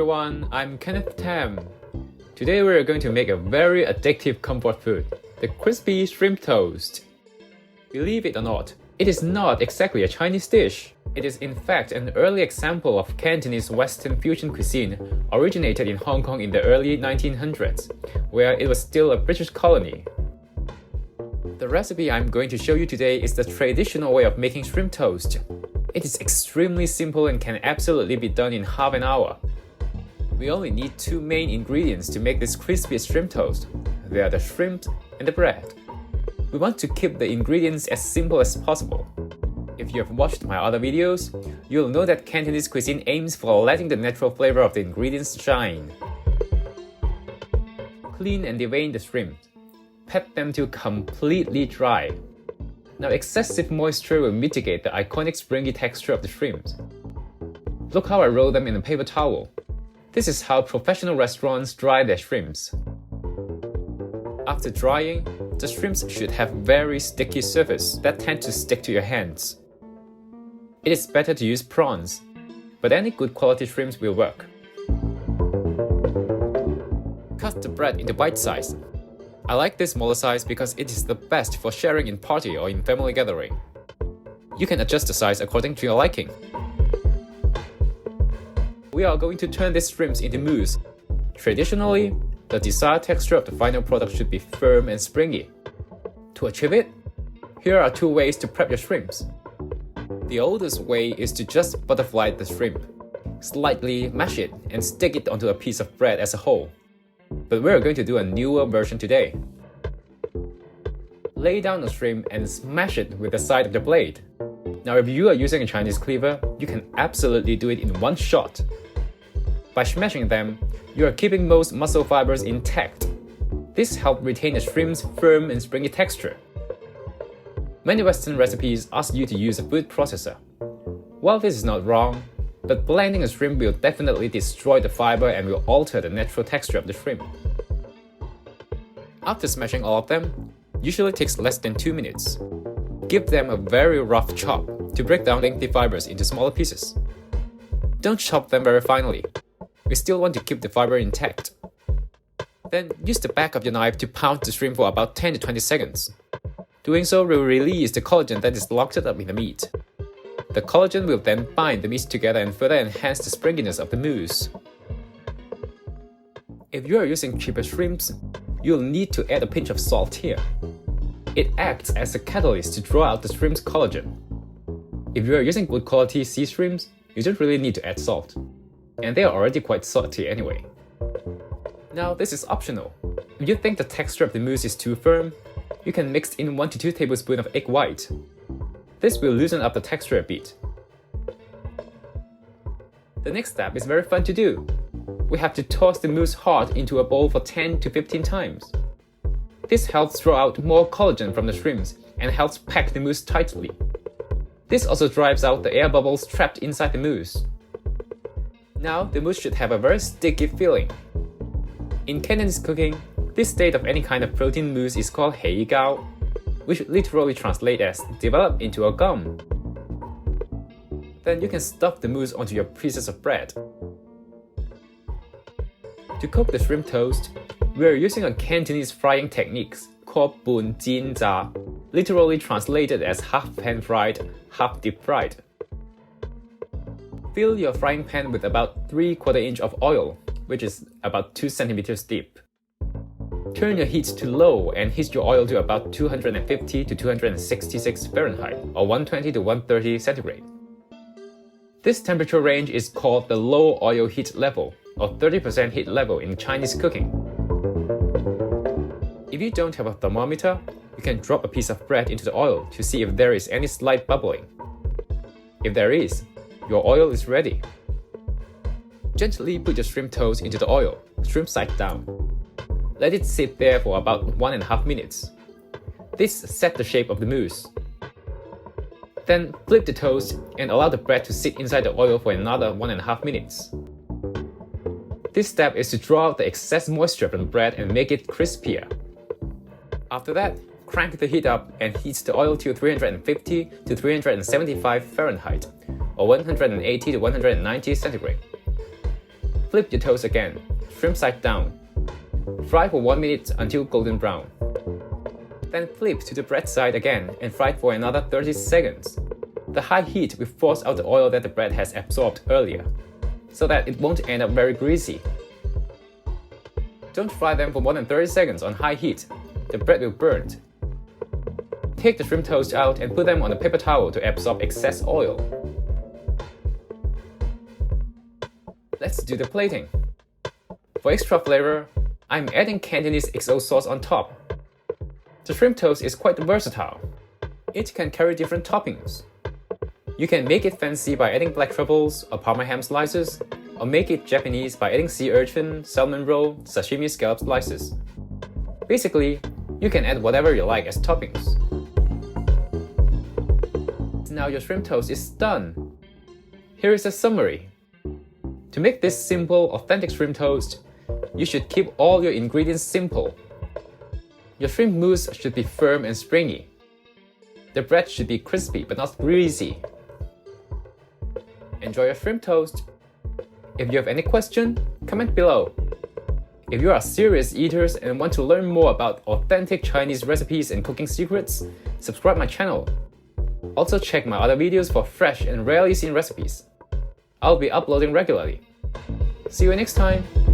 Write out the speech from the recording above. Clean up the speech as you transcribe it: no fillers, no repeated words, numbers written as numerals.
everyone, I'm Canton. Today we're going to make a very addictive comfort food, the crispy shrimp toast. Believe it or not, it is not exactly a Chinese dish. It is in fact an early example of Cantonese Western fusion cuisine originated in Hong Kong in the early 1900s, where it was still a British colony. The recipe I'm going to show you today is the traditional way of making shrimp toast. It is extremely simple and can absolutely be done in half an hour. We only need two main ingredients to make this crispy shrimp toast. They are the shrimp and the bread. We want to keep the ingredients as simple as possible. If you have watched my other videos, you'll know that Cantonese cuisine aims for letting the natural flavor of the ingredients shine. Clean and devein the shrimp. Pat them till completely dry. Now excessive moisture will mitigate the iconic springy texture of the shrimps. Look how I roll them in a paper towel. This is how professional restaurants dry their shrimps. After drying, the shrimps should have very sticky surface that tend to stick to your hands. It is better to use prawns, but any good quality shrimps will work. Cut the bread into bite size. I like this smaller size because it is the best for sharing in party or in family gathering. You can adjust the size according to your liking. We are going to turn these shrimps into mousse. Traditionally, the desired texture of the final product should be firm and springy. To achieve it, here are two ways to prep your shrimps. The oldest way is to just butterfly the shrimp. Slightly mash it and stick it onto a piece of bread as a whole. But we're going to do a newer version today. Lay down the shrimp and smash it with the side of the blade. Now if you are using a Chinese cleaver, you can absolutely do it in one shot. By smashing them, you are keeping most muscle fibers intact. This helps retain the shrimp's firm and springy texture. Many Western recipes ask you to use a food processor. While this is not wrong, but blending a shrimp will definitely destroy the fiber and will alter the natural texture of the shrimp. After smashing all of them, usually takes less than 2 minutes. Give them a very rough chop to break down lengthy fibers into smaller pieces. Don't chop them very finely. We still want to keep the fiber intact. Then use the back of your knife to pound the shrimp for about 10 to 20 seconds. Doing so will release the collagen that is locked up in the meat. The collagen will then bind the meat together and further enhance the springiness of the mousse. If you are using cheaper shrimps, you'll need to add a pinch of salt here. It acts as a catalyst to draw out the shrimp's collagen. If you are using good quality sea shrimps, you don't really need to add salt. And they are already quite salty anyway. Now this is optional. If you think the texture of the mousse is too firm, you can mix in 1 to 2 tablespoons of egg white. This will loosen up the texture a bit. The next step is very fun to do. We have to toss the mousse hard into a bowl for 10 to 15 times. This helps draw out more collagen from the shrimps and helps pack the mousse tightly. This also drives out the air bubbles trapped inside the mousse. Now the mousse should have a very sticky feeling. In Cantonese cooking, this state of any kind of protein mousse is called hei gao, which literally translates as develop into a gum. Then you can stuff the mousse onto your pieces of bread. To cook the shrimp toast, we are using a Cantonese frying technique called bun jin za, literally translated as half pan fried, half deep fried. Fill your frying pan with about 3/4 inch of oil, which is about 2 centimeters deep. Turn your heat to low and heat your oil to about 250 to 266 Fahrenheit or 120 to 130 centigrade. This temperature range is called the low oil heat level or 30% heat level in Chinese cooking. If you don't have a thermometer, you can drop a piece of bread into the oil to see if there is any slight bubbling. If there is, your oil is ready. Gently put your shrimp toast into the oil, shrimp side down. Let it sit there for about 1.5 minutes. This sets the shape of the mousse. Then flip the toast and allow the bread to sit inside the oil for another 1.5 minutes. This step is to draw out the excess moisture from the bread and make it crispier. After that, crank the heat up and heat the oil to 350 to 375 Fahrenheit or 180 to 190 centigrade. Flip your toast again, shrimp side down. Fry for 1 minute until golden brown. Then flip to the bread side again and fry for another 30 seconds. The high heat will force out the oil that the bread has absorbed earlier, so that it won't end up very greasy. Don't fry them for more than 30 seconds on high heat. The bread will burn. Take the shrimp toast out and put them on a paper towel to absorb excess oil. Let's do the plating. For extra flavor, I'm adding Cantonese XO sauce on top. The shrimp toast is quite versatile. It can carry different toppings. You can make it fancy by adding black truffles or parma ham slices, or make it Japanese by adding sea urchin, salmon roe, sashimi scallop slices. Basically, you can add whatever you like as toppings. Now your shrimp toast is done. Here is a summary. To make this simple, authentic shrimp toast, you should keep all your ingredients simple. Your shrimp mousse should be firm and springy. The bread should be crispy but not greasy. Enjoy your shrimp toast. If you have any question, comment below. If you are serious eaters and want to learn more about authentic Chinese recipes and cooking secrets, subscribe my channel. Also check my other videos for fresh and rarely seen recipes. I'll be uploading regularly. See you next time!